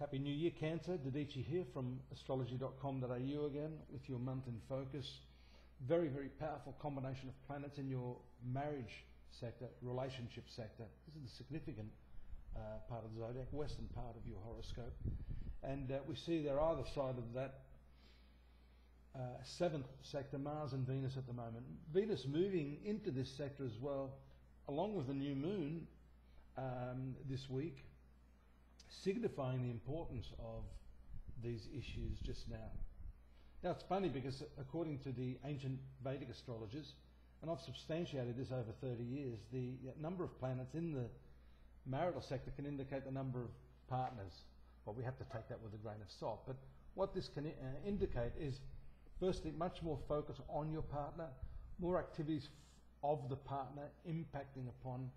Happy New Year, Cancer. Dadhichi here from astrology.com.au again with your month in focus. Very, very powerful combination of planets in your marriage sector, relationship sector. This is the significant part of the zodiac, western part of your horoscope. And we see there either side of that seventh sector, Mars and Venus at the moment. Venus moving into this sector as well, along with the new moon this week, signifying the importance of these issues just now. Now it's funny because according to the ancient Vedic astrologers, and I've substantiated this over 30 years, the number of planets in the marital sector can indicate the number of partners. Well, we have to take that with a grain of salt. But what this can indicate is, firstly, much more focus on your partner, more activities of the partner impacting upon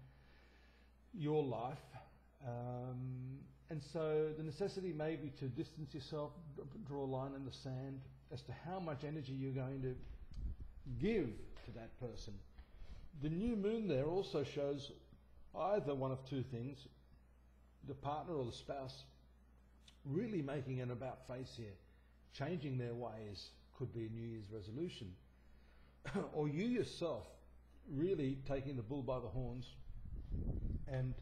your life. And so the necessity may be to distance yourself, draw a line in the sand as to how much energy you're going to give to that person. The new moon there also shows either one of two things: the partner or the spouse really making an about face here, changing their ways, could be a New Year's resolution, or you yourself really taking the bull by the horns and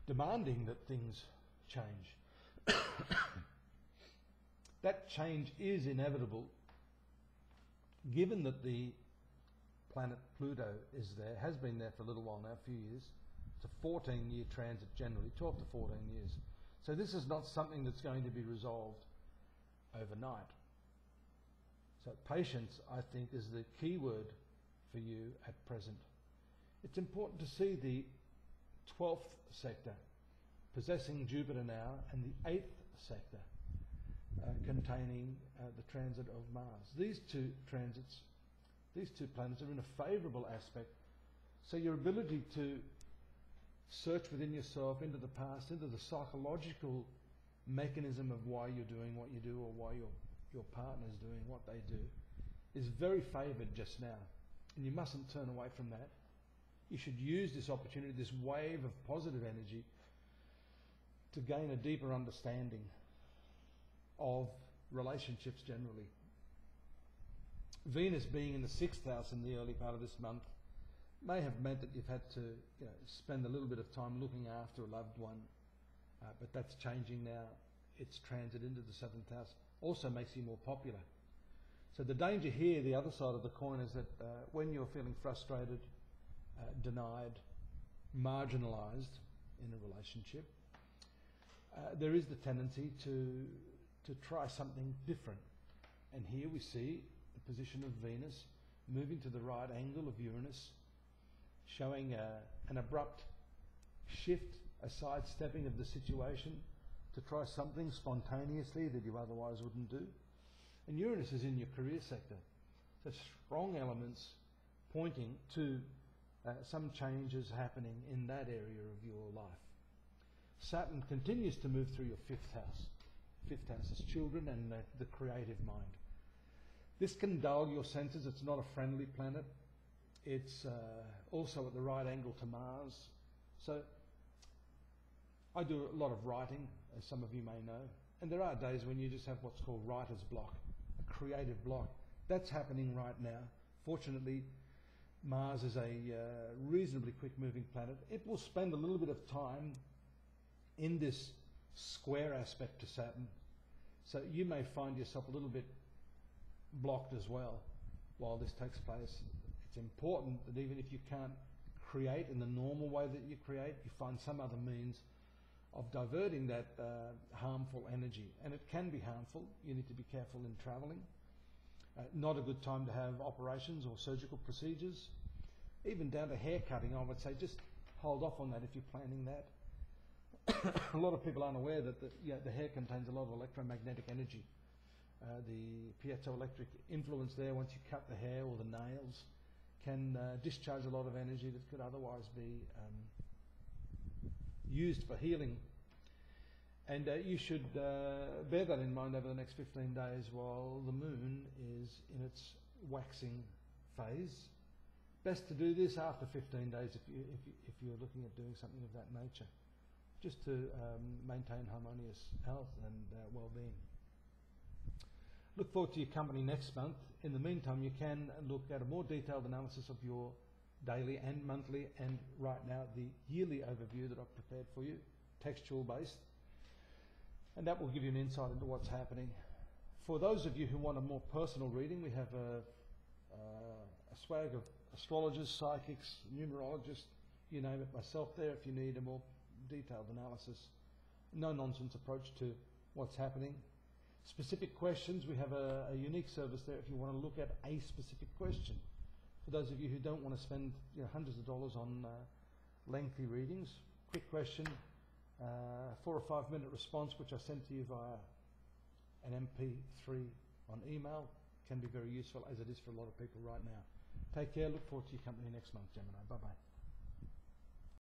demanding that things change. That change is inevitable, given that the planet Pluto is there, has been there for a little while now, a few years. It's a 14-year transit generally, 12 to 14 years. So this is not something that's going to be resolved overnight. So patience, I think, is the key word for you at present. It's important to see the 12th sector possessing Jupiter now, and the 8th sector containing the transit of Mars. These two transits, these two planets are in a favourable aspect, so your ability to search within yourself, into the past, into the psychological mechanism of why you're doing what you do, or why your partner is doing what they do, is very favoured just now, and you mustn't turn away from that. You should use this opportunity, this wave of positive energy, to gain a deeper understanding of relationships generally. Venus being in the 6th house in the early part of this month may have meant that you've had to spend a little bit of time looking after a loved one, but that's changing now. Its transit into the 7th house also makes you more popular. So the danger here, the other side of the coin, is that when you're feeling frustrated, denied, marginalized in a relationship, there is the tendency to try something different. And here we see the position of Venus moving to the right angle of Uranus, showing an abrupt shift, a sidestepping of the situation to try something spontaneously that you otherwise wouldn't do. And Uranus is in your career sector, so strong elements pointing to some changes happening in that area of your life. Saturn continues to move through your 5th house. 5th house is children and the creative mind. This can dull your senses. It's not a friendly planet. It's also at the right angle to Mars. So I do a lot of writing, as some of you may know, and there are days when you just have what's called writer's block, a creative block. That's happening right now. Fortunately, Mars is a reasonably quick moving planet. It will spend a little bit of time in this square aspect to Saturn, so you may find yourself a little bit blocked as well while this takes place. It's important that even if you can't create in the normal way that you create, you find some other means of diverting that harmful energy. And it can be harmful. You need to be careful in travelling. Not a good time to have operations or surgical procedures. Even down to hair cutting, I would say just hold off on that if you're planning that. A lot of people aren't aware that the hair contains a lot of electromagnetic energy. The piezoelectric influence there, once you cut the hair or the nails, can discharge a lot of energy that could otherwise be used for healing. And you should bear that in mind over the next 15 days while the moon is in its waxing phase. Best to do this after 15 days if you're looking at doing something of that nature. just to maintain harmonious health and well-being. Look forward to your company next month. In the meantime, you can look at a more detailed analysis of your daily and monthly, and right now the yearly overview that I've prepared for you, textual based, and that will give you an insight into what's happening. For those of you who want a more personal reading, we have a swag of astrologers, psychics, numerologists, you name it, myself there if you need a more detailed analysis. No nonsense approach to what's happening. Specific questions, we have a unique service there if you want to look at a specific question. For those of you who don't want to spend hundreds of dollars on lengthy readings, quick question, 4 or 5 minute response which I send to you via an MP3 on email can be very useful, as it is for a lot of people right now. Take care, look forward to your company next month, Gemini. Bye-bye.